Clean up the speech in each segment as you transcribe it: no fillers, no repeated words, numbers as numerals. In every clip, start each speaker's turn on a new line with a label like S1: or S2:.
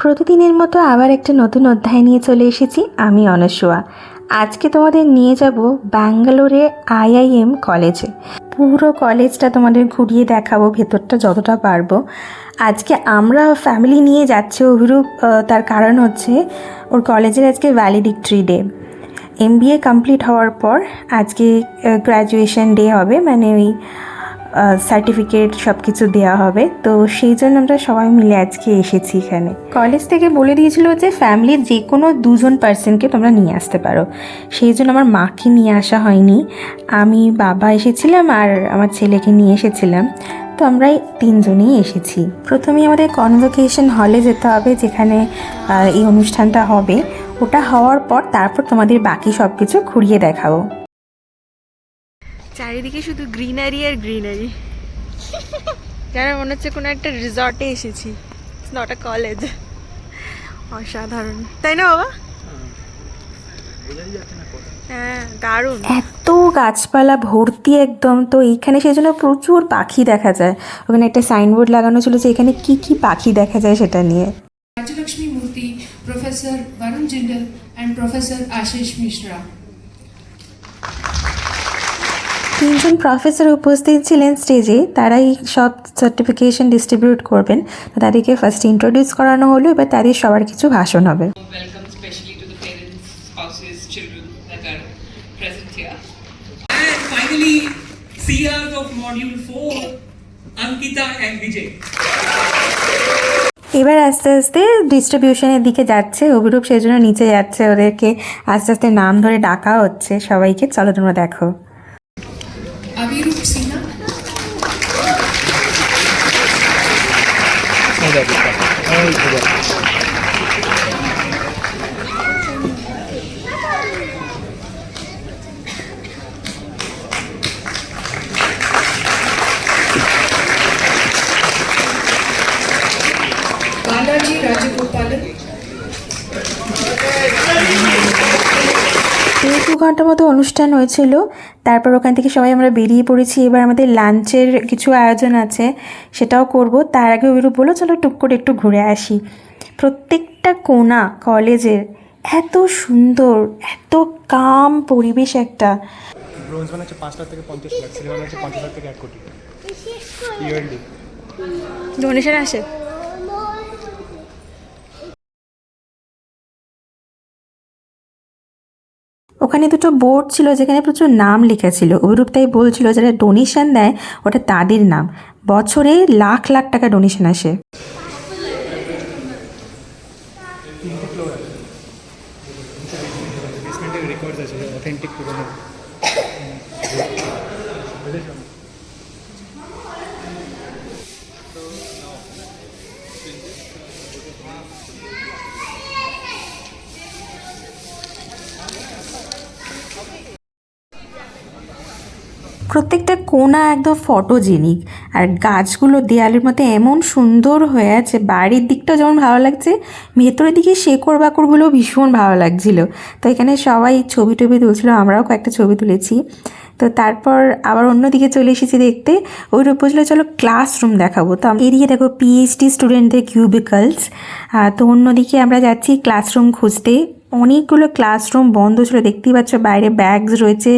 S1: প্রতিদিনের মতো আবার একটা নতুন অধ্যায় নিয়ে চলে এসেছি আমি অনস্বয়া। আজকে তোমাদের নিয়ে যাব ব্যাঙ্গালোরে আইআইএম কলেজে। পুরো কলেজটা তোমাদের ঘুরিয়ে দেখাবো, ভেতরটা যতটা পারবো। আজকে আমরা ফ্যামিলি নিয়ে যাচ্ছি অভিরূপ, তার কারণ হচ্ছে ওর কলেজের আজকে ভ্যালিডিক্টরি ডে। এমবিএ কমপ্লিট হওয়ার পর আজকে গ্র্যাজুয়েশন ডে হবে, মানে ওই সার্টিফিকেট সব কিছু দেওয়া হবে। তো সেই জন্য আমরা সবাই মিলে আজকে এসেছি এখানে। কলেজ থেকে বলে দিয়েছিল যে ফ্যামিলির যে কোনো দুজন পার্সনকে তোমরা নিয়ে আসতে পারো, সেই জন্য আমার মাকে নিয়ে আসা হয়নি। আমি, বাবা এসেছিলাম আর আমার ছেলেকে নিয়ে এসেছিলাম। তো আমরাই তিনজনেই এসেছি। প্রথমেই আমাদের কনভোকেশন হলে যেতে হবে, যেখানে এই অনুষ্ঠানটা হবে। ওটা হওয়ার পর তারপর তোমাদের বাকি সব কিছু ঘুরিয়ে দেখাবো। চারিদিকে শুধু গ্রিনারি আর গ্রিনারি, যেন মনে হচ্ছে কোনো একটা রিসর্টে এসেছি, নট আ কলেজ। অসাধারণ, তাই না বাবা? হ্যাঁ, দারুণ। এত গাছপালা ভর্তি একদম। তো এইখানে সেই জন্য প্রচুর পাখি দেখা যায়। ওখানে একটা সাইনবোর্ড লাগানো ছিল যে এখানে কি কি পাখি দেখা যায় সেটা নিয়ে।
S2: Rajalakshmi Murthy, Professor Varun Jindal and Professor Ashish Mishra.
S1: তিনজন প্রফেসর উপস্থিত ছিলেন স্টেজে, তারাই সব সার্টিফিকেশন ডিস্ট্রিবিউট করবেন। তাদেরকে ফার্স্ট ইন্ট্রোডিউস করানো হলো, এবার তাদের সবার কিছু ভাষণ হবে।
S3: Welcome especially to the parents, spouses, children that are present here. And finally, CRs of Module 4, Ankita and Vijay.
S1: এবার আস্তে আস্তে ডিস্ট্রিবিউশনের দিকে যাচ্ছে অভিরূপ, সেই জন্য নিচে যাচ্ছে। ওদেরকে আস্তে আস্তে নাম ধরে ডাকা হচ্ছে সবাইকে। চলো তোমরা দেখো।
S2: Avirup Sinha, Balaji Rajagopalan,
S1: 2 ঘন্টা মতো অনুষ্ঠান হয়েছিল। তারপর ওখান থেকে সবাই আমরা বেরিয়ে পড়েছি। এবার আমাদের লাঞ্চের কিছু আয়োজন আছে, সেটাও করব। তার আগে অভিরূপ বলো চলো টুক করে একটু ঘুরে আসি। প্রত্যেকটা কোণা কলেজের এত সুন্দর, এত কাম পরিবেশ একটা।
S4: ব্রোঞ্জ মানে হচ্ছে 5 লাখ থেকে 50 লাখ, সিলভার মানে হচ্ছে 50 লাখ থেকে 1 কোটি ইয়ারলি
S1: ডোনেশন আসে। ওখানে দুটো বোর্ড ছিল যেখানে প্রচুর নাম লেখা ছিল। অভিরূপ তাই বলছিল যারা ডোনেশন দেয় ওটা তাদের নাম। বছরে লাখ লাখ টাকা ডোনেশন আসে।
S4: বেসমেন্টের রেকর্ডস আছে অথেন্টিক পুরোনো।
S1: প্রত্যেকটা কোণা একদম ফটোজেনিক, আর গাছগুলো দেয়ালের মধ্যে এমন সুন্দর হয়ে আছে। বাড়ির দিকটা যেমন ভালো লাগছে, ভেতরের দিকে শেকড় বাকড়গুলো ভীষণ ভালো লাগছিল। তো এখানে সবাই ছবি টবি তুলছিল, আমরাও কয়েকটা ছবি তুলেছি। তো তারপর আবার অন্যদিকে চলে এসেছি দেখতে। ওই রূপ বলছিল চলো ক্লাসরুম দেখাবো। তো এদিকে দেখো পিএইচডি স্টুডেন্টদের কিউবিকলস। তো অন্যদিকে আমরা যাচ্ছি ক্লাসরুম খুঁজতে। অনেকগুলো ক্লাসরুম বন্ধ ছিল, দেখতেই পাচ্ছ বাইরে ব্যাগস রয়েছে,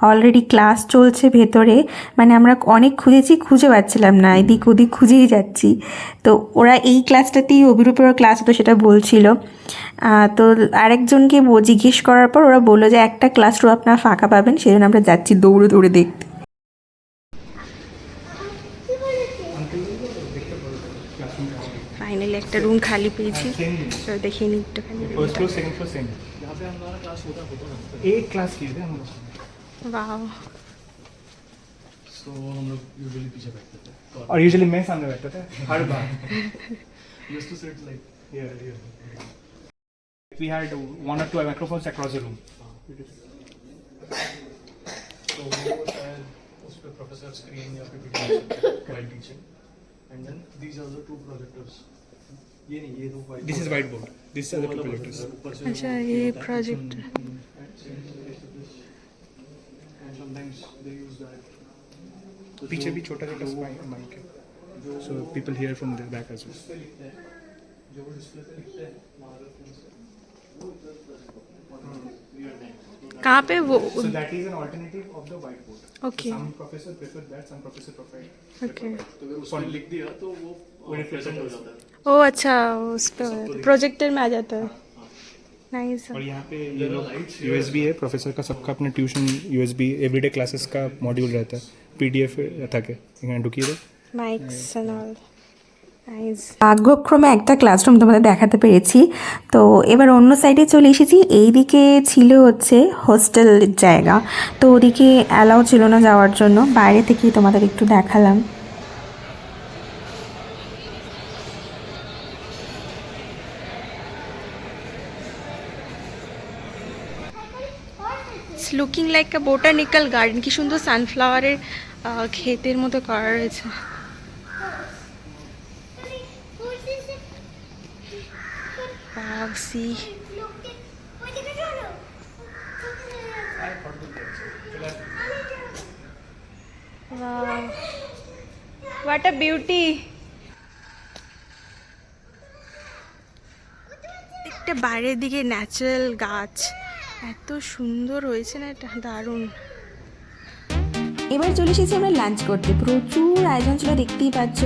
S1: অলরেডি ক্লাস চলছে ভেতরে। মানে আমরা অনেক খুঁজেছি, খুঁজে পাচ্ছিলাম না, এদিক ওদিক খুঁজেই যাচ্ছি। তো ওরা এই ক্লাসটাতেই অভিরূপের ক্লাস হতো সেটা বলছিল। তো আরেকজনকে জিজ্ঞেস করার পর ওরা বললো যে একটা ক্লাসরুম আপনারা ফাঁকা পাবেন, সেই জন্য আমরা যাচ্ছি দৌড়ে দৌড়ে দেখতে। ফাইনালি একটা রুম খালি পেয়েছি, দেখিয়ে নিই একটুখানি।
S4: First floor second floor same, यहाँ पे हमारा क्लास होता एक क्लास किए थे हम लोग।
S1: वाह।
S5: तो हम लोग यूजुअली पीछे बैठते थे
S4: और यूजुअली मैं सामने बैठता था हर बार।
S5: Used to sit like
S4: Yeah. We had 1 or 2 microphones across the room.
S5: तो उस पे प्रोफेसर स्क्रीन या PPT while teaching and then these are the two projectors. ये नहीं, ये दो white,
S4: This is whiteboard. This is the two projectors.
S1: अच्छा, ये project.
S5: And sometimes they use that.
S4: पीछे भी छोटा छोटा माइक है, so people hear from the back as well.
S5: जो वो डिस्प्ले पे लिखते हैं महाराज से वो इधर रियल टाइम
S6: कहाँ पे वो?
S4: So that is an alternative of the whiteboard.
S6: Okay.
S4: So some professor prefer that, some professor prefer.
S6: Okay.
S5: तो अगर उसमें लिख दिया तो वो प्रेजेंट हो जाता है
S6: ओ अच्छा, उस पे प्रोजेक्टर में आ जाता है। नाइस।
S4: और यहाँ पे ये लोग USB है, प्रोफेसर का सबका अपना ट्यूशन USB एवरीडे क्लासेस का मॉड्यूल रहता है, PDF থাকে এখানে ঢুকিয়ে দেয়।
S6: Mics and all. নাইস।
S1: ভাগ্যক্রমে একটা ক্লাসরুম তোমাদের দেখাতে পেরেছি। তো এবার অন্য সাইডে চলে এসেছি। এই দিকে ছিল হচ্ছে হোস্টেল জায়গা, তো ওদিকে অ্যালাউ ছিল না যাওয়ার জন্য, বাইরে থেকেই তোমাদের একটু দেখালাম।
S6: It's looking like a botanical garden. কি সুন্দর সানফ্লাওয়ারের ক্ষেতের মতো করা রয়েছে। Wow, see. Wow. What a beauty. একটা বাইরের দিকে ন্যাচারাল গাছ এত সুন্দর হয়েছে না, এটা দারুণ।
S1: এবার চলে এসেছি আমরা লাঞ্চ করতে। প্রচুর আয়োজন ছিল, দেখতেই পাচ্ছ।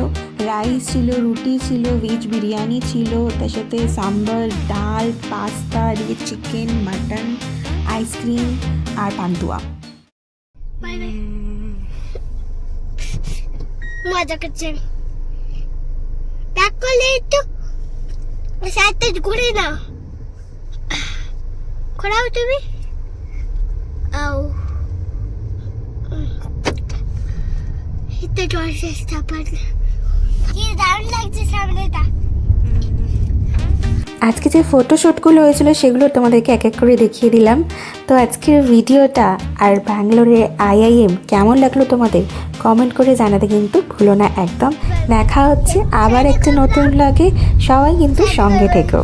S1: রাইস ছিল, রুটি ছিল, ভেজ বিরিয়ানি ছিল, তার সাথে সাম্বার, ডাল, পাস্তা, এদিকে চিকেন, মাটন, আইসক্রিম আর পান্তুয়া।
S7: মজা করছেন ব্যাক করলে একটু সাইডটা ঘুরে নাও, ঘোরাও তুমি। আও এটা জল চেষ্টা পারলে কি দারুণ লাগছে সামনেটা।
S1: আজকে যে ফটোশ্যুটগুলো হয়েছিল সেগুলো তোমাদেরকে এক এক করে দেখিয়ে দিলাম। তো আজকের ভিডিওটা আর ব্যাঙ্গালোরের IIM কেমন লাগলো তোমাদের কমেন্ট করে জানাতে কিন্তু ভুলো না একদম। দেখা হচ্ছে আবার একটা নতুন ব্লগে, সবাই কিন্তু সঙ্গে থেকো।